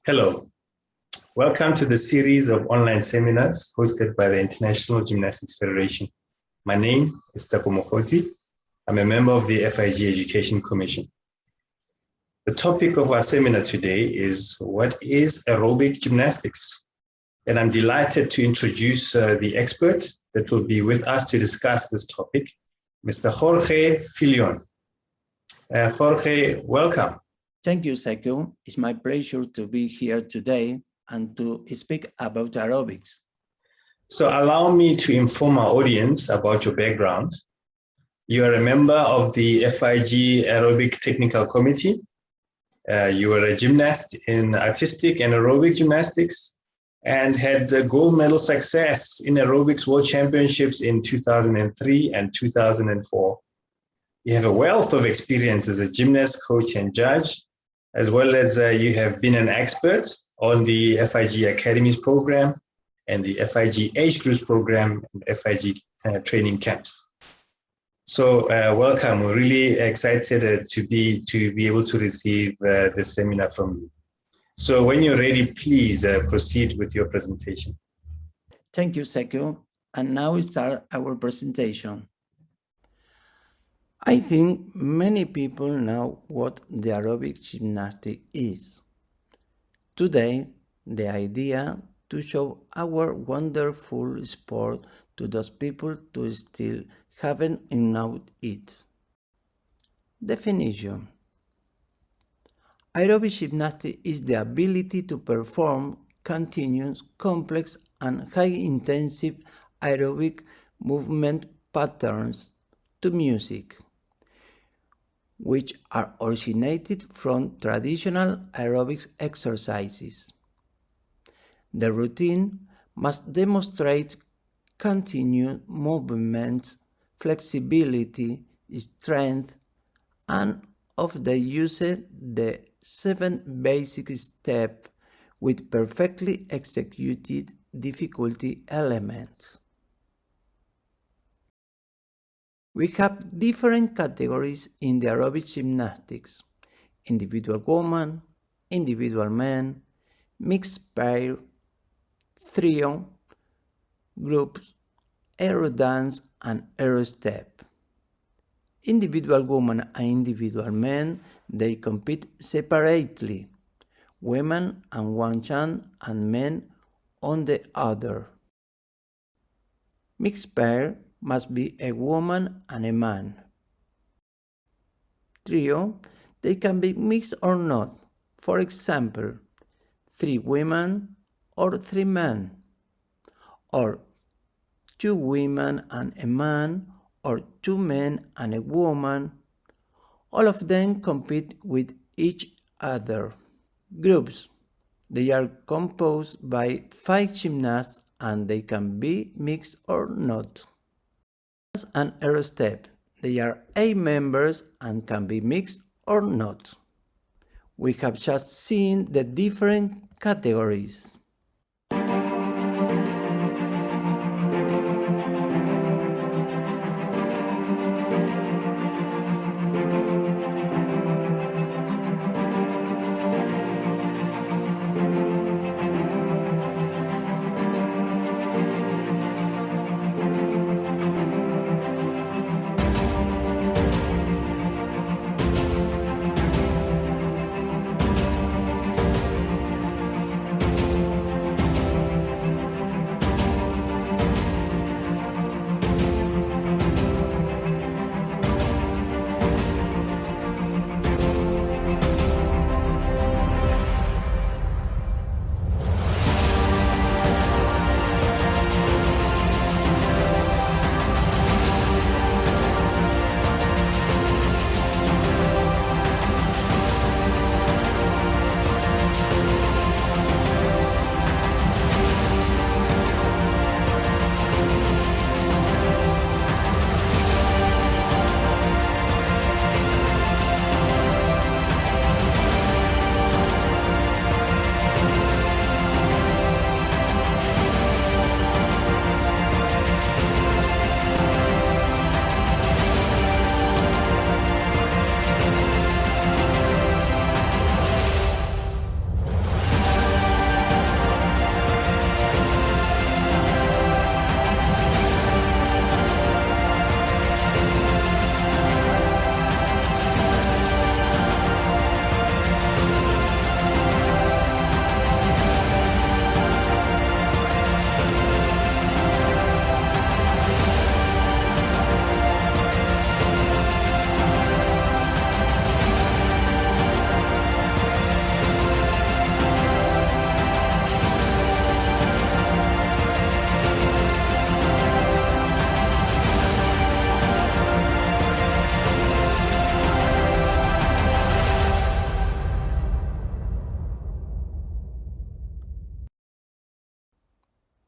Hello, welcome to the series of online seminars hosted by the International Gymnastics Federation. My name is Tseko. I'm a member of the FIG Education Commission. The topic of our seminar today is what is aerobic gymnastics? And I'm delighted to introduce the expert that will be with us to discuss this topic, Mr. Jorge FILLON. Jorge, welcome. Thank you, Tseko. It's my pleasure to be here today and to speak about aerobics. So allow me to inform our audience about your background. You are a member of the FIG Aerobic Technical Committee. You were a gymnast in artistic and aerobic gymnastics and had gold medal success in aerobics world championships in 2003 and 2004. You have a wealth of experience as a gymnast, coach, and judge, as well as you have been an expert on the FIG Academies program and the FIG Age Groups program and FIG training camps. So welcome. We're really excited to be able to receive this seminar from you. So when you're ready, please proceed with your presentation. Thank you, Tseko. And now we start our presentation. I think many people know what the aerobic gymnastics is. Today, the idea to show our wonderful sport to those people who still haven't known it. Definition. Aerobic gymnastics is the ability to perform continuous, complex, and high-intensive aerobic movement patterns to music, which are originated from traditional aerobics exercises. The routine must demonstrate continued movement, flexibility, strength, and of the use the 7 basic steps with perfectly executed difficulty elements. We have different categories in the aerobic gymnastics: individual woman, individual man, mixed pair, trio, groups, aero dance, and aero step. Individual woman and individual men, they compete separately, women on one hand and men on the other. Mixed pair must be a woman and a man. Trio, they can be mixed or not. For example, 3 women or 3 men, or 2 women and a man, or 2 men and a woman. All of them compete with each other. Groups, they are composed by 5 gymnasts and they can be mixed or not. And aero step, they are 8 members and can be mixed or not. We have just seen the different categories.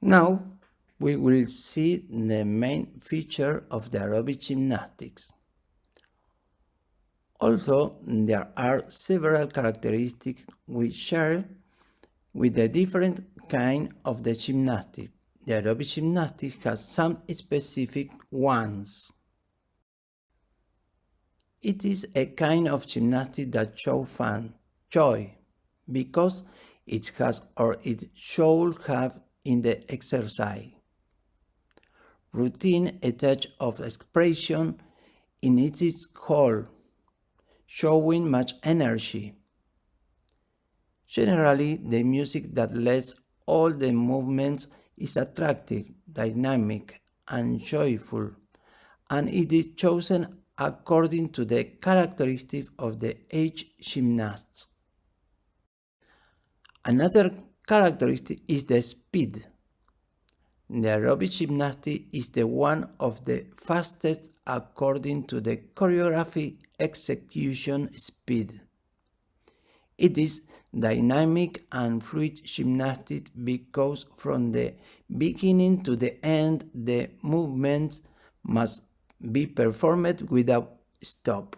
Now we will see the main feature of the aerobic gymnastics. Also, there are several characteristics we share with the different kind of the gymnastics. The aerobic gymnastics has some specific ones. It is a kind of gymnastics that shows fun, joy, because it has or it should have in the exercise. Routine, a touch of expression in its whole, showing much energy. Generally, the music that lets all the movements is attractive, dynamic, and joyful, and it is chosen according to the characteristics of the each gymnast. Another characteristic is the speed. The aerobic gymnastics is the one of the fastest according to the choreography execution speed. It is dynamic and fluid gymnastics because from the beginning to the end the movements must be performed without stop.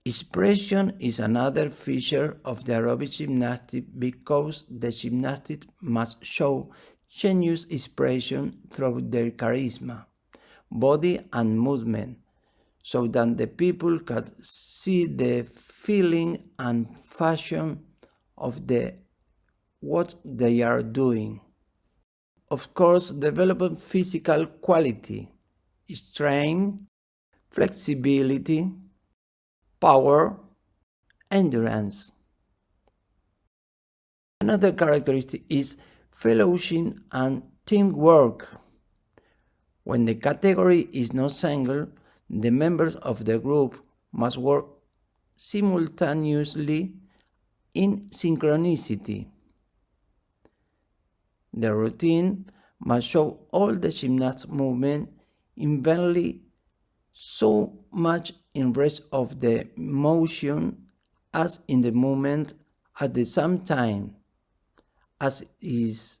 Expression is another feature of the aerobic gymnastics because the gymnastics must show genuine expression through their charisma, body and movement, so that the people can see the feeling and fashion of what they are doing. Of course, developing physical quality, strength, flexibility, power, endurance. Another characteristic is fellowship and teamwork. When the category is not single, the members of the group must work simultaneously in synchronicity. The routine must show all the gymnast movement evenly, so much in rest of the motion as in the movement at the same time, as if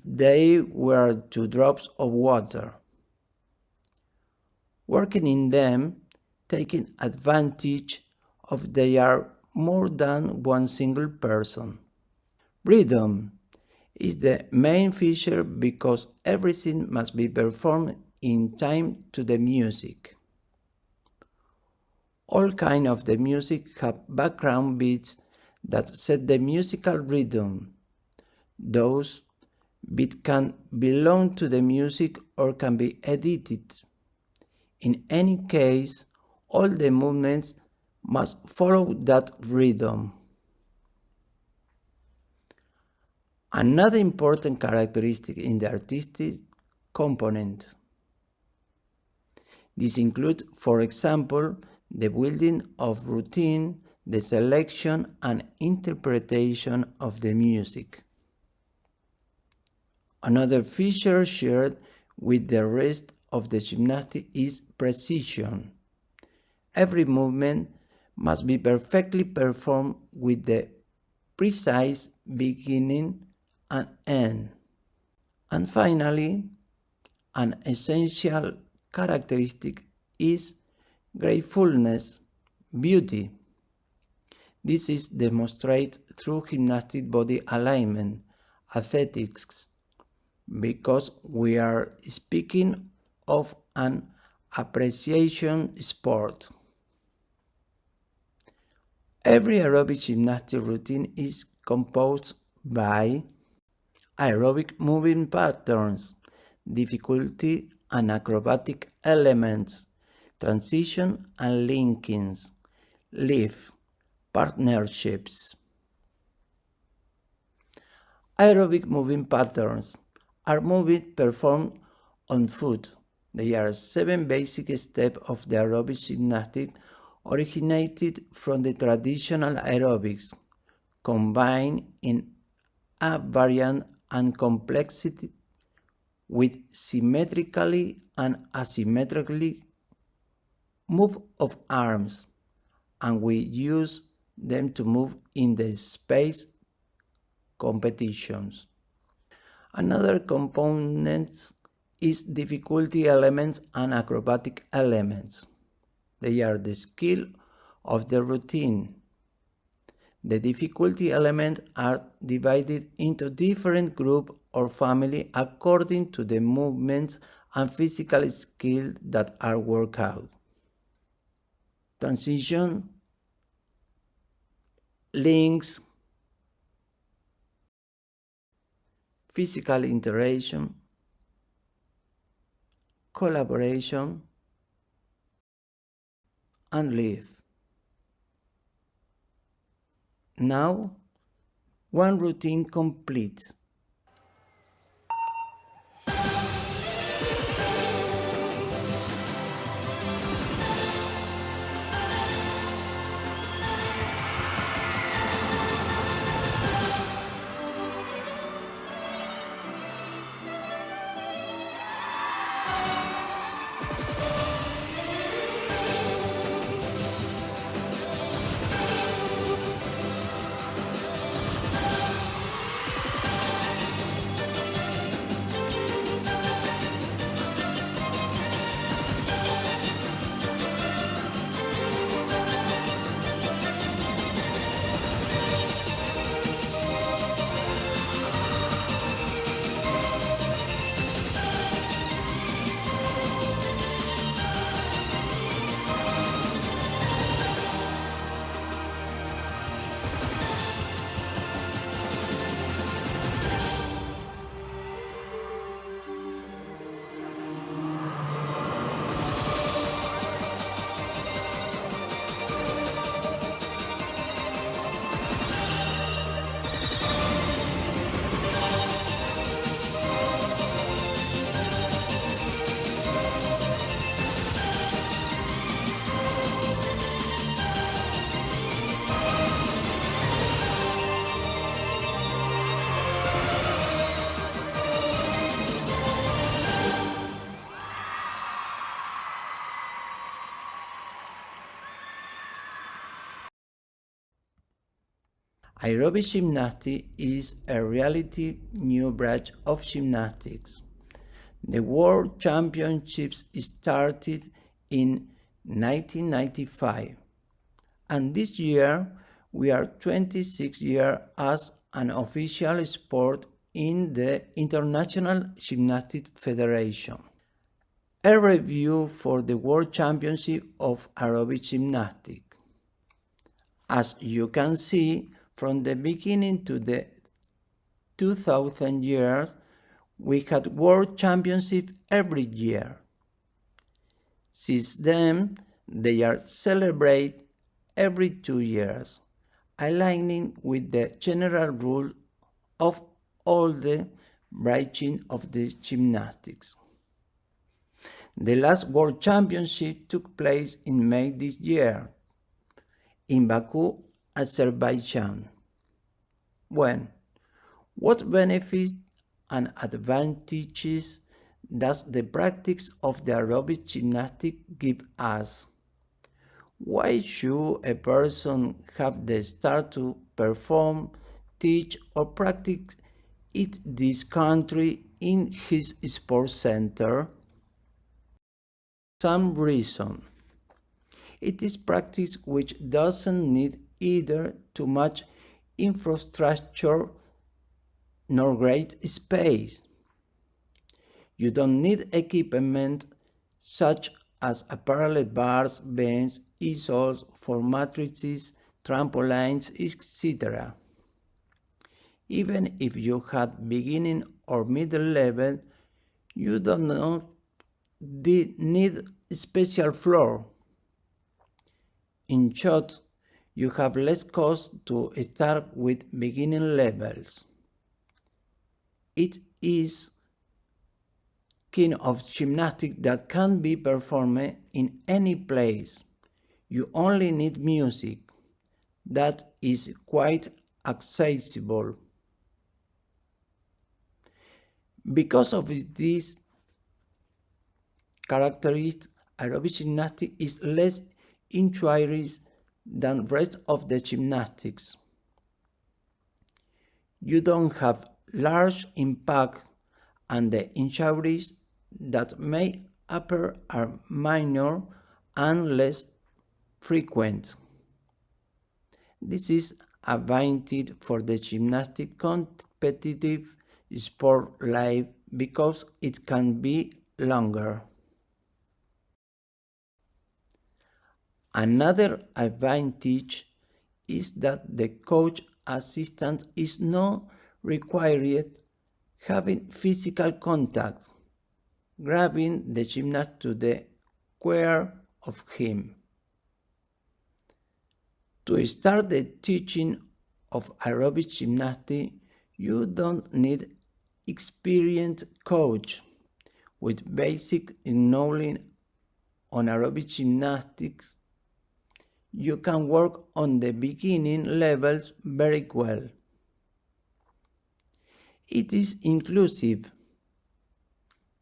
they were two drops of water. Working in them, taking advantage of they are more than one single person. Rhythm is the main feature because everything must be performed in time to the music. All kinds of the music have background beats that set the musical rhythm. Those beats can belong to the music or can be edited. In any case, all the movements must follow that rhythm. Another important characteristic in the artistic component. This includes, for example, the building of routine, the selection and interpretation of the music. Another feature shared with the rest of the gymnastics is precision. Every movement must be perfectly performed with the precise beginning and end. And finally, an essential characteristic is gracefulness, beauty. This is demonstrated through gymnastic body alignment, aesthetics, because we are speaking of an appreciation sport. Every aerobic gymnastic routine is composed by aerobic moving patterns, difficulty and acrobatic elements, transition and linkings, lift, partnerships. Aerobic moving patterns are movements performed on foot. They are 7 basic steps of the aerobic gymnastics originated from the traditional aerobics, combined in a variant and complexity with symmetrically and asymmetrically move of arms, and we use them to move in the space competitions. Another component is difficulty elements and acrobatic elements. They are the skill of the routine. The difficulty elements are divided into different groups or families according to the movements and physical skills that are worked out. Transition, links, physical interaction, collaboration, and lead. Now, one routine complete. Aerobic gymnastics is a relatively new branch of gymnastics. The World Championships started in 1995, and this year we are 26 years as an official sport in the International Gymnastics Federation. A review for the World Championship of Aerobic Gymnastics. As you can see, from the beginning to the 2000 years, we had World Championships every year. Since then, they are celebrated every 2 years, aligning with the general rule of all the branches of the gymnastics. The last World Championship took place in May this year, in Baku, Azerbaijan. What benefits and advantages does the practice of the aerobic gymnastics give us? Why should a person have the start to perform, teach, or practice in this country in his sports center? Some reason. It is practice which doesn't need either too much infrastructure nor great space. You don't need equipment such as parallel bars, benches, easels, for matrices, trampolines, etc. Even if you had beginning or middle level, you don't need a special floor. In short, you have less cost to start with beginning levels. It is kind of gymnastics that can be performed in any place. You only need music. That is quite accessible. Because of this characteristic, aerobic gymnastics is less injuries than rest of the gymnastics. You don't have large impact and the injuries that may appear are minor and less frequent. This is advantage for the gymnastic competitive sport life because it can be longer. Another advantage is that the coach assistant is not required having physical contact, grabbing the gymnast to the square of him. To start the teaching of aerobic gymnastics, you don't need experienced coach with basic knowledge on aerobic gymnastics. You can work on the beginning levels very well. It is inclusive.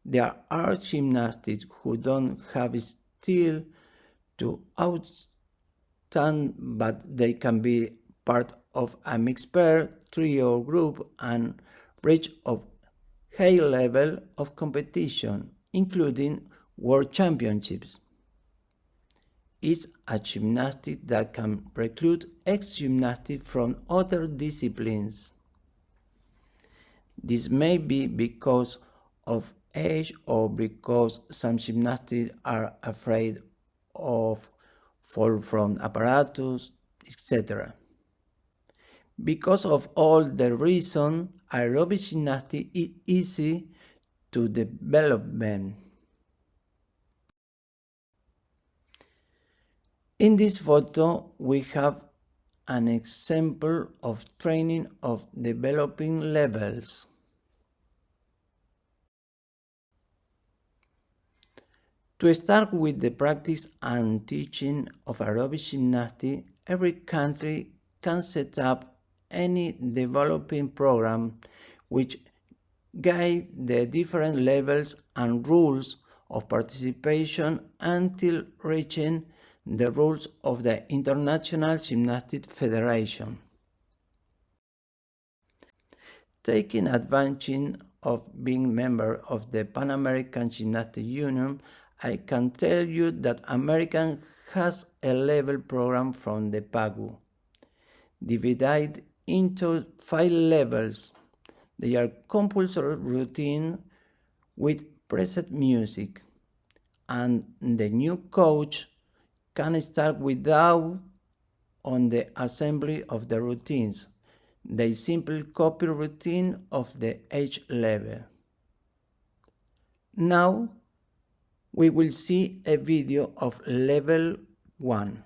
There are gymnasts who don't have skill to outstand, but they can be part of a mixed pair, trio group and reach a high level of competition, including world championships. It's a gymnastic that can recruit ex-gymnasts from other disciplines. This may be because of age or because some gymnasts are afraid of fall from apparatus, etc. Because of all the reasons, aerobic gymnastics is easy to develop. In this photo, we have an example of training of developing levels. To start with the practice and teaching of aerobic gymnastics, every country can set up any developing program which guide the different levels and rules of participation until reaching the rules of the International Gymnastics Federation. Taking advantage of being member of the Pan American Gymnastics Union, I can tell you that America has a level program from the PAGU, divided into 5 levels. They are compulsory routine with preset music, and the new coach can start without on the assembly of the routines. They simply copy routine of the age level. Now we will see a video of level 1.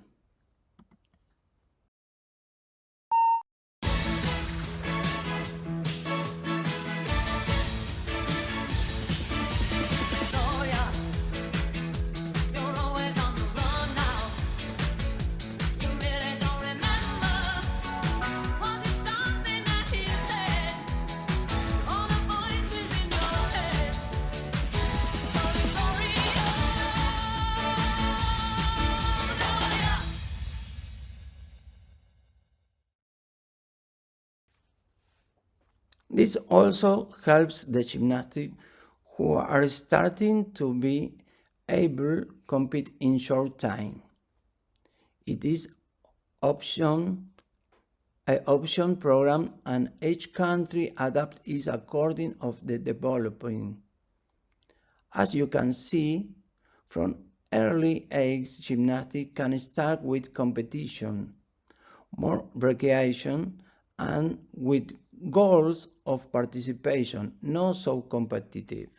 This also helps the gymnasts who are starting to be able to compete in short time. It is an option program, and each country adapts it according of the developing. As you can see, from early age, gymnastics can start with competition, more recreation, and with goals of participation, not so competitive.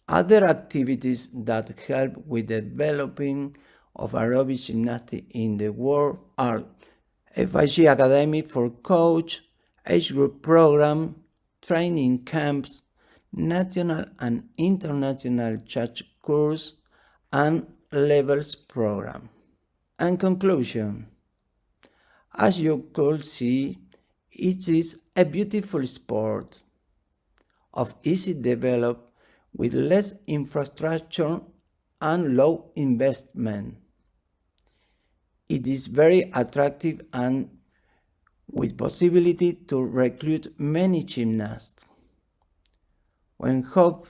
Other activities that help with the developing of aerobic gymnastics in the world are FIG Academy for Coach, age group program, training camps, national and international church course, and levels program. And conclusion, as you could see, it is a beautiful sport of easy development with less infrastructure and low investment. It is very attractive, and with possibility to recruit many gymnasts. We hope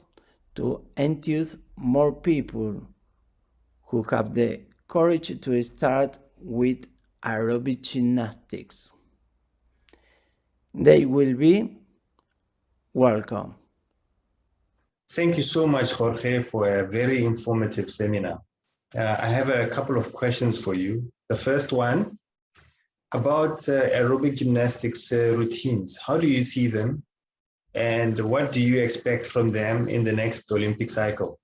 to enthuse more people who have the courage to start with aerobic gymnastics. They will be welcome. Thank you so much, Jorge, for a very informative seminar. I have a couple of questions for you. The first one, about aerobic gymnastics routines. How do you see them? And what do you expect from them in the next Olympic cycle?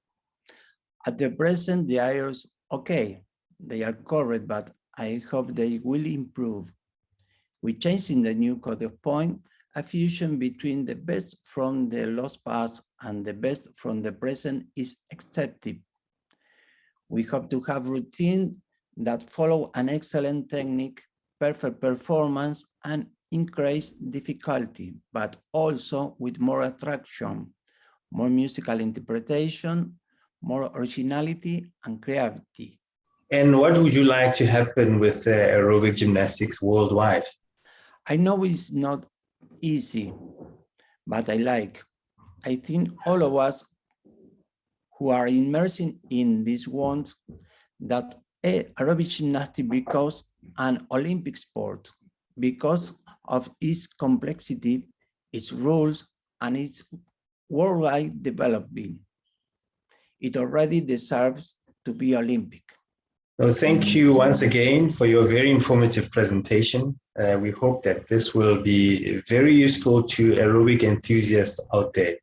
At the present, they are okay. They are correct, but I hope they will improve. We changed in the new code of point a fusion between the best from the lost past and the best from the present is accepted. We hope to have routines that follow an excellent technique, perfect performance, and increased difficulty, but also with more attraction, more musical interpretation, more originality and creativity. And what would you like to happen with aerobic gymnastics worldwide? I know it's not easy, but I think all of us who are immersed in this want that aerobic gymnastics becomes an Olympic sport because of its complexity, its rules, and its worldwide development. It already deserves to be Olympic. Well, thank you once again for your very informative presentation. We hope that this will be very useful to aerobic enthusiasts out there.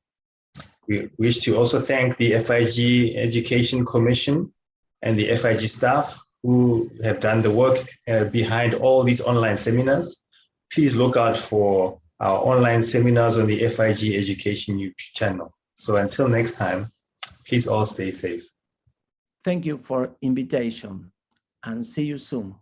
We wish to also thank the FIG Education Commission and the FIG staff who have done the work behind all these online seminars. Please look out for our online seminars on the FIG Education YouTube channel. So until next time, please all stay safe. Thank you for invitation and see you soon.